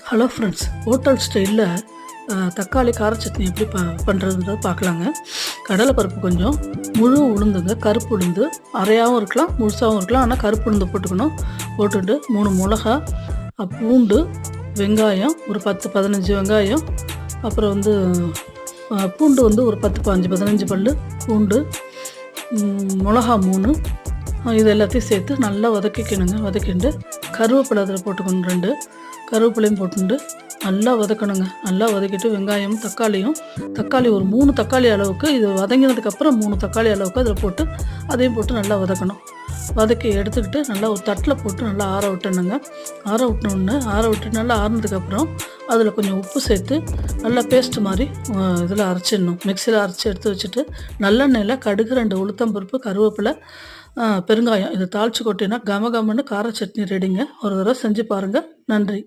Hello friends, hotel ஸ்டைலில் தக்காளி கார சட்னி எப்படி பண்ணுறதுன்றத பார்க்கலாங்க. கடலைப்பருப்பு கொஞ்சம், முழு உளுந்துங்க, கருப்பு உளுந்து அரையாகவும் இருக்கலாம், முழுசாகவும் இருக்கலாம். ஆனால் கருப்பு உளுந்து போட்டுக்கணும். போட்டுட்டு 3 மிளகா, பூண்டு, வெங்காயம் ஒரு 10-15 வெங்காயம், அப்புறம் வந்து பூண்டு வந்து ஒரு 10-15 பல் பூண்டு, மிளகா 3, இது எல்லாத்தையும் சேர்த்து நல்லா வதக்கிக்கணுங்க. வதக்கிட்டு கருவேப்பிலை அதில் போட்டுக்கணும். 2 கருவேப்பிலையும் போட்டுட்டு நல்லா வதக்கணுங்க. நல்லா வதக்கிட்டு வெங்காயம் தக்காளி ஒரு 3 தக்காளி அளவுக்கு, இது வதங்கினதுக்கப்புறம் 3 தக்காளி அளவுக்கு அதில் போட்டு அதையும் போட்டு நல்லா வதக்கணும். வதக்கி எடுத்துக்கிட்டு நல்லா ஒரு தட்டில் போட்டு நல்லா ஆற விட்டணுங்க. ஆற விட்டு நல்லா ஆறினதுக்கப்புறம் அதில் கொஞ்சம் உப்பு சேர்த்து நல்லா பேஸ்ட் மாதிரி இதில் அரைச்சிடணும். மிக்சியில் அரைச்சி எடுத்து வச்சுட்டு நல்லெண்ணெயில் கடுகு, 2 உளுத்தம்பருப்பு, கருவேப்பிலை, பெருங்காயம் இதை தாளித்து கொட்டினா கமகமன்னு கார சட்னி ரெடிங்க. ஒரு தடவை செஞ்சு பாருங்கள். நன்றி.